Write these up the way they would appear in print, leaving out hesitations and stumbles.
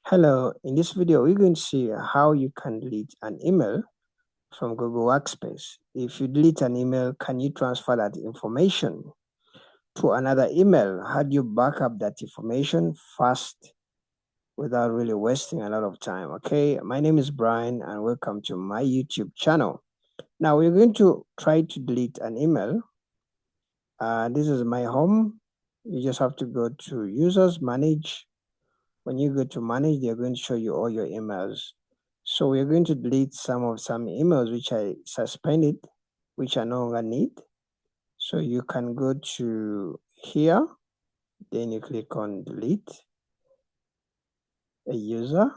Hello, in this video, we're going to see how you can delete an email from Google Workspace. If you delete an email, can you transfer that information to another email? How do you back up that information fast without really wasting a lot of time? Okay, my name is Brian and welcome to my YouTube channel. Now we're going to try to delete an email. This is my home. You just have to go to users, manage. When you go to manage, they're going to show you all your emails. So we're going to delete some emails which I suspended, which I no longer need. So you can go to here, then you click on delete a user.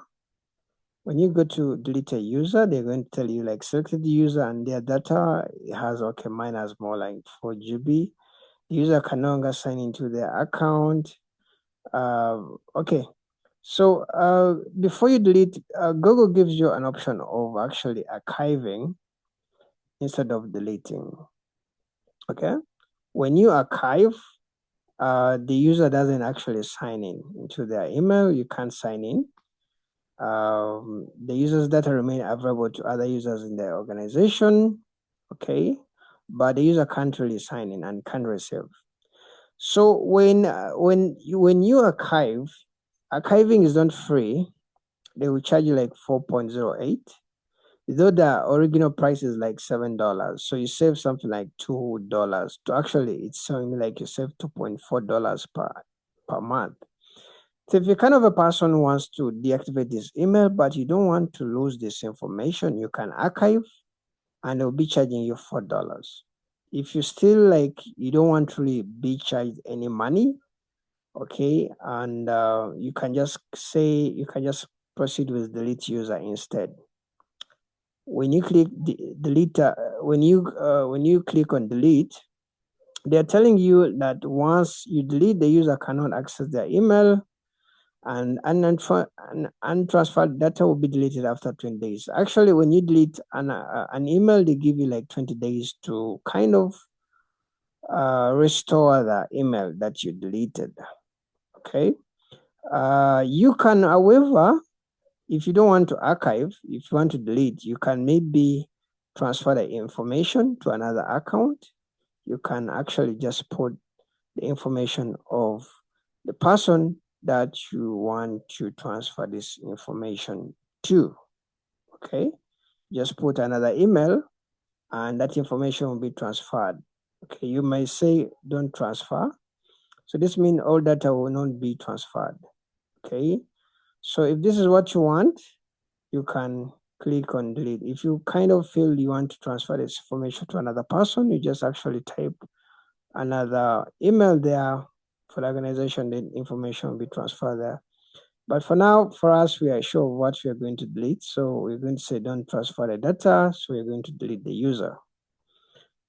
When you go to delete a user, they're going to tell you like selected the user and their data. It has, okay, mine has more like 4 GB. The user can no longer sign into their account. Okay. So before you delete, Google gives you an option of actually archiving instead of deleting. Okay. When you archive, the user doesn't actually sign in into their email. You can't sign in. The user's data remain available to other users in their organization. Okay. But the user can't really sign in and can't receive. So when you archive, archiving is not free. They will charge you like 4.08. Though the original price is like $7. So you save something like $2. To actually, it's showing like you save $2.4 per month. So if you're kind of a person who wants to deactivate this email, but you don't want to lose this information, you can archive and they'll be charging you $4. If you still like, you don't want to really be charged any money, okay, and you can just proceed with delete user instead. When you click delete, when you click on delete, they're telling you that once you delete, the user cannot access their email, and untransferred data will be deleted after 20 days. Actually, when you delete an email, they give you like 20 days to kind of restore the email that you deleted. Okay. You can, however, if you don't want to archive, if you want to delete, you can maybe transfer the information to another account. You can actually just put the information of the person that you want to transfer this information to. Okay, just put another email and that information will be transferred. Okay, you may say don't transfer. So this means all data will not be transferred. Okay, so if this is what you want, you can click on delete. If you kind of feel you want to transfer this information to another person, you just actually type another email there for the organization, the information will be transferred there. But for now, for us, we are sure of what we are going to delete. So we're going to say don't transfer the data. So we're going to delete the user.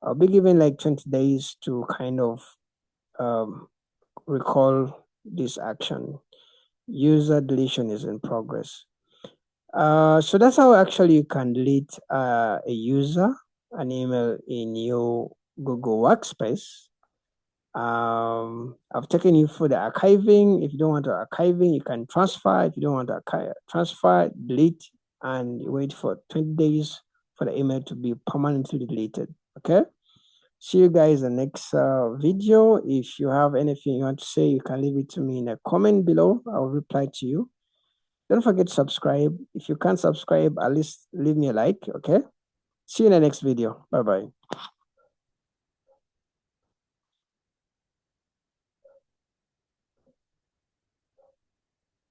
I'll be given like 20 days to kind of recall this action. User deletion is in progress. So that's how actually you can delete a user, an email in your Google Workspace. I've taken you through the archiving. If you don't want to archiving, you can transfer. If you don't want to transfer, delete, and wait for 20 days for the email to be permanently deleted. Okay. See you guys in the next video. If you have anything you want to say, you can leave it to me in a comment below. I'll reply to you. Don't forget to subscribe. If you can't subscribe, at least leave me a like, okay? See you in the next video. Bye-bye.